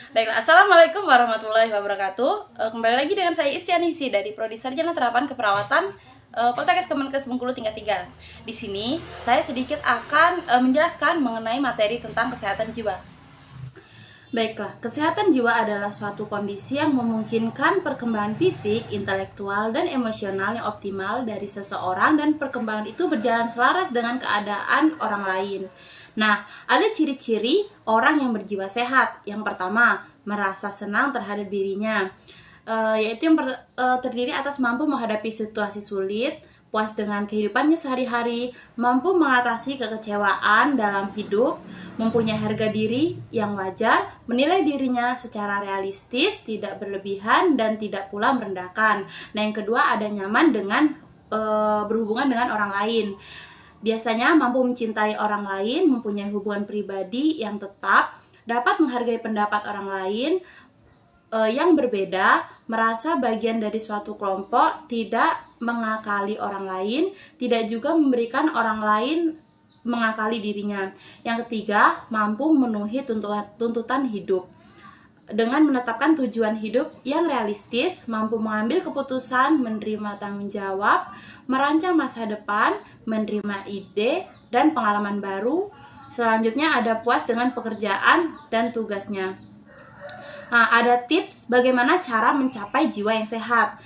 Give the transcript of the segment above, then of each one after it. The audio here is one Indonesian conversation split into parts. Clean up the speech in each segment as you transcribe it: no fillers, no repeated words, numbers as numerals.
Baiklah, Assalamualaikum warahmatullahi wabarakatuh. Kembali lagi dengan saya Istianisi dari Prodi Sarjana Terapan Keperawatan Poltekkes Kemenkes Bengkulu tingkat 3. Di sini saya sedikit akan menjelaskan mengenai materi tentang kesehatan jiwa. Baiklah, kesehatan jiwa adalah suatu kondisi yang memungkinkan perkembangan fisik, intelektual, dan emosional yang optimal dari seseorang dan perkembangan itu berjalan selaras dengan keadaan orang lain. Nah, ada ciri-ciri orang yang berjiwa sehat. Yang pertama, merasa senang terhadap dirinya, yaitu yang terdiri atas mampu menghadapi situasi sulit, puas dengan kehidupannya sehari-hari, mampu mengatasi kekecewaan dalam hidup, mempunyai harga diri yang wajar, menilai dirinya secara realistis, tidak berlebihan, dan tidak pula merendahkan. Nah, yang kedua ada nyaman dengan berhubungan dengan orang lain. Biasanya mampu mencintai orang lain, mempunyai hubungan pribadi yang tetap, dapat menghargai pendapat orang lain yang berbeda, merasa bagian dari suatu kelompok, tidak mengakali orang lain, tidak juga memberikan orang lain mengakali dirinya. Yang ketiga, mampu memenuhi tuntutan hidup dengan menetapkan tujuan hidup yang realistis, mampu mengambil keputusan, menerima tanggung jawab, merancang masa depan, menerima ide dan pengalaman baru. Selanjutnya ada puas dengan pekerjaan dan tugasnya. Nah, ada tips bagaimana cara mencapai jiwa yang sehat.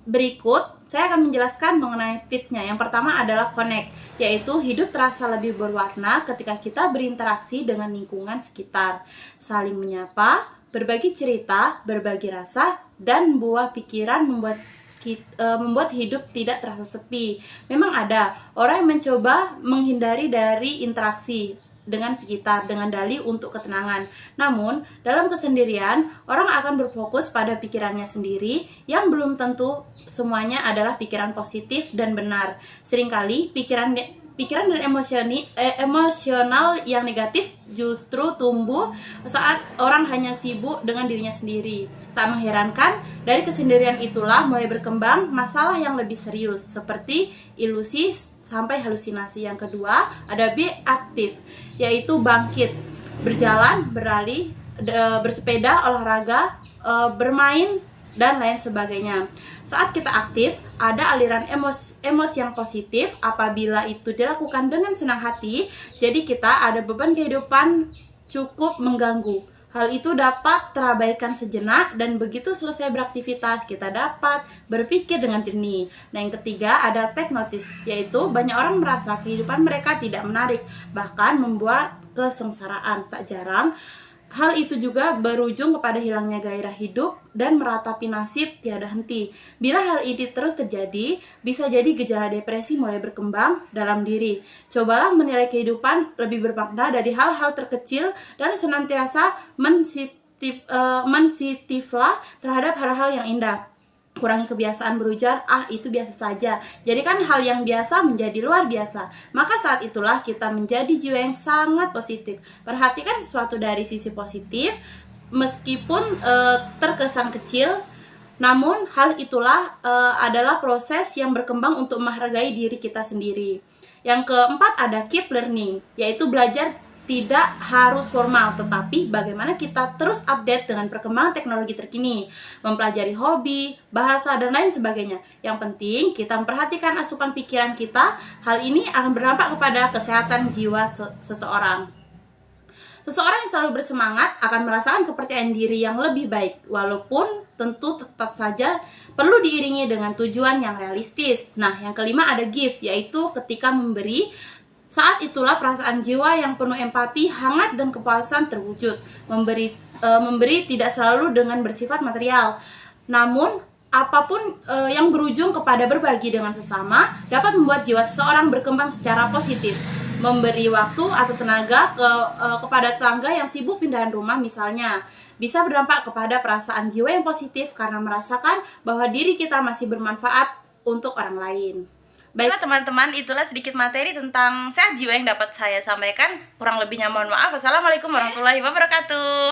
Berikut saya akan menjelaskan mengenai tipsnya. Yang pertama adalah connect, yaitu hidup terasa lebih berwarna ketika kita berinteraksi dengan lingkungan sekitar, saling menyapa, berbagi cerita, berbagi rasa, dan buah pikiran membuat hidup tidak terasa sepi. Memang ada orang yang mencoba menghindari dari interaksi dengan sekitar dengan dalih untuk ketenangan. Namun, dalam kesendirian, orang akan berfokus pada pikirannya sendiri yang belum tentu semuanya adalah pikiran positif dan benar. Seringkali pikiran dan emosional yang negatif justru tumbuh saat orang hanya sibuk dengan dirinya sendiri. Tak mengherankan, dari kesendirian itulah mulai berkembang masalah yang lebih serius seperti ilusi sampai halusinasi. Yang kedua, ada be aktif, yaitu bangkit, berjalan, berlari, bersepeda, olahraga, bermain, dan lain sebagainya. Saat kita aktif, ada aliran emosi yang positif apabila itu dilakukan dengan senang hati, jadi kita ada beban kehidupan cukup mengganggu. Hal itu dapat terabaikan sejenak dan begitu selesai beraktivitas kita dapat berpikir dengan jernih. Nah, yang ketiga ada take notice, yaitu banyak orang merasa kehidupan mereka tidak menarik, bahkan membuat kesengsaraan. Tak jarang hal itu juga berujung kepada hilangnya gairah hidup dan meratapi nasib tiada henti. Bila hal ini terus terjadi, bisa jadi gejala depresi mulai berkembang dalam diri. Cobalah menilai kehidupan lebih bermakna dari hal-hal terkecil dan senantiasa mensitiflah terhadap hal-hal yang indah. Kurangi kebiasaan berujar, itu biasa saja. Jadikan hal yang biasa menjadi luar biasa. Maka saat itulah kita menjadi jiwa yang sangat positif. Perhatikan sesuatu dari sisi positif, meskipun terkesan kecil, namun hal itulah adalah proses yang berkembang untuk menghargai diri kita sendiri. Yang keempat ada keep learning, yaitu belajar tidak harus formal, tetapi bagaimana kita terus update dengan perkembangan teknologi terkini, mempelajari hobi, bahasa, dan lain sebagainya. Yang penting kita memperhatikan asupan pikiran kita. Hal ini akan berdampak kepada kesehatan jiwa seseorang. Seseorang yang selalu bersemangat akan merasakan kepercayaan diri yang lebih baik, walaupun tentu tetap saja perlu diiringi dengan tujuan yang realistis. Nah, yang kelima ada give, yaitu ketika memberi. Saat itulah perasaan jiwa yang penuh empati, hangat, dan kepuasan terwujud. Memberi tidak selalu dengan bersifat material, namun apapun yang berujung kepada berbagi dengan sesama dapat membuat jiwa seseorang berkembang secara positif. Memberi waktu atau tenaga kepada tetangga yang sibuk pindahan rumah misalnya, bisa berdampak kepada perasaan jiwa yang positif karena merasakan bahwa diri kita masih bermanfaat untuk orang lain. Baiklah teman-teman, itulah sedikit materi tentang sehat jiwa yang dapat saya sampaikan. Kurang lebihnya mohon maaf. Wassalamualaikum warahmatullahi wabarakatuh.